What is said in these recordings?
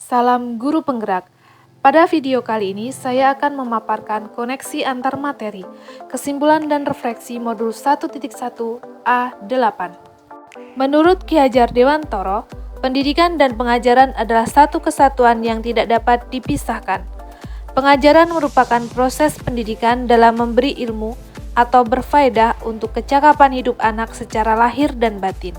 Salam guru penggerak. Pada video kali ini saya akan memaparkan koneksi antar materi, kesimpulan dan refleksi modul 1.1 A8. Menurut Ki Hajar Dewantoro, pendidikan dan pengajaran adalah satu kesatuan yang tidak dapat dipisahkan. Pengajaran merupakan proses pendidikan dalam memberi ilmu atau berfaedah untuk kecakapan hidup anak secara lahir dan batin.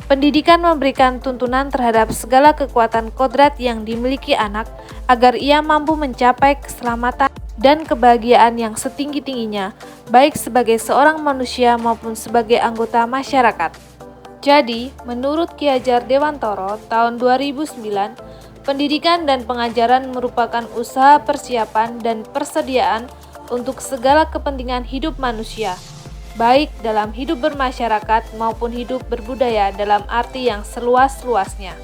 Pendidikan memberikan tuntunan terhadap segala kekuatan kodrat yang dimiliki anak agar ia mampu mencapai keselamatan dan kebahagiaan yang setinggi-tingginya, baik sebagai seorang manusia maupun sebagai anggota masyarakat. Jadi, menurut Ki Hajar Dewantoro tahun 2009, pendidikan dan pengajaran merupakan usaha persiapan dan persediaan untuk segala kepentingan hidup manusia, baik dalam hidup bermasyarakat maupun hidup berbudaya dalam arti yang seluas-luasnya.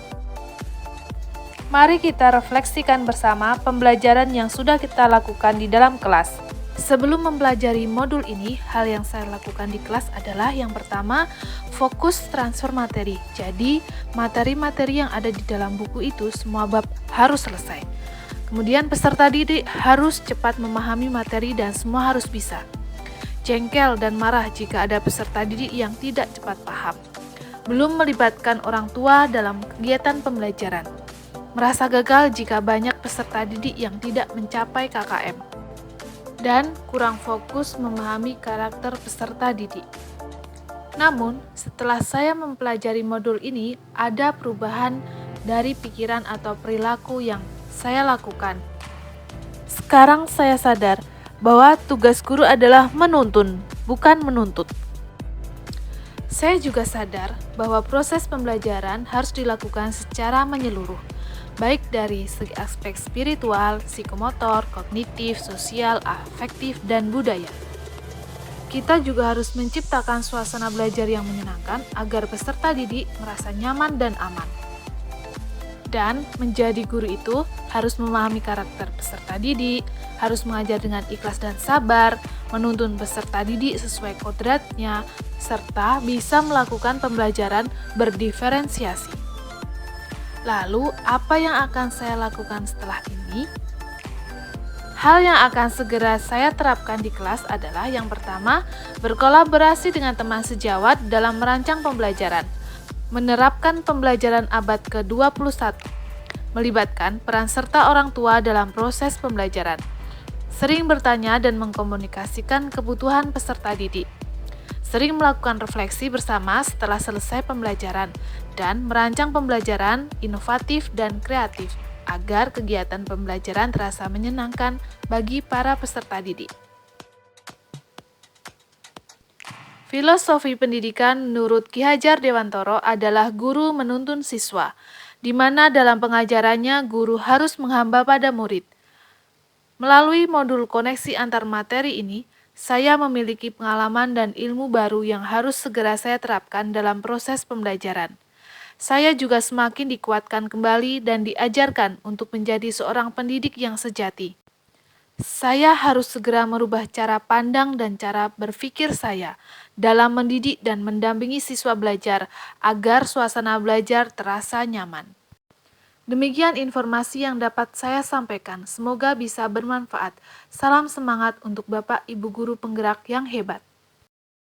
Mari kita refleksikan bersama pembelajaran yang sudah kita lakukan di dalam kelas. Sebelum mempelajari modul ini, hal yang saya lakukan di kelas adalah yang pertama, fokus transfer materi. Jadi, materi-materi yang ada di dalam buku itu semua bab harus selesai. Kemudian peserta didik harus cepat memahami materi dan semua harus bisa. Jengkel dan marah jika ada peserta didik yang tidak cepat paham. Belum melibatkan orang tua dalam kegiatan pembelajaran. Merasa gagal jika banyak peserta didik yang tidak mencapai KKM. Dan kurang fokus memahami karakter peserta didik. Namun, setelah saya mempelajari modul ini, ada perubahan dari pikiran atau perilaku yang saya lakukan. Sekarang saya sadar bahwa tugas guru adalah menuntun, bukan menuntut. Saya juga sadar bahwa proses pembelajaran harus dilakukan secara menyeluruh, baik dari segi aspek spiritual, psikomotor, kognitif, sosial, afektif, dan budaya. Kita juga harus menciptakan suasana belajar yang menyenangkan agar peserta didik merasa nyaman dan aman. Dan menjadi guru itu harus memahami karakter peserta didik, harus mengajar dengan ikhlas dan sabar, menuntun peserta didik sesuai kodratnya, serta bisa melakukan pembelajaran berdiferensiasi. Lalu, apa yang akan saya lakukan setelah ini? Hal yang akan segera saya terapkan di kelas adalah yang pertama, berkolaborasi dengan teman sejawat dalam merancang pembelajaran. Menerapkan pembelajaran abad ke-21, melibatkan peran serta orang tua dalam proses pembelajaran, sering bertanya dan mengkomunikasikan kebutuhan peserta didik, sering melakukan refleksi bersama setelah selesai pembelajaran, dan merancang pembelajaran inovatif dan kreatif, agar kegiatan pembelajaran terasa menyenangkan bagi para peserta didik. Filosofi pendidikan menurut Ki Hajar Dewantoro adalah guru menuntun siswa, di mana dalam pengajarannya guru harus menghamba pada murid. Melalui modul koneksi antar materi ini, saya memiliki pengalaman dan ilmu baru yang harus segera saya terapkan dalam proses pembelajaran. Saya juga semakin dikuatkan kembali dan diajarkan untuk menjadi seorang pendidik yang sejati. Saya harus segera merubah cara pandang dan cara berpikir saya dalam mendidik dan mendampingi siswa belajar agar suasana belajar terasa nyaman. Demikian informasi yang dapat saya sampaikan. Semoga bisa bermanfaat. Salam semangat untuk Bapak Ibu guru penggerak yang hebat.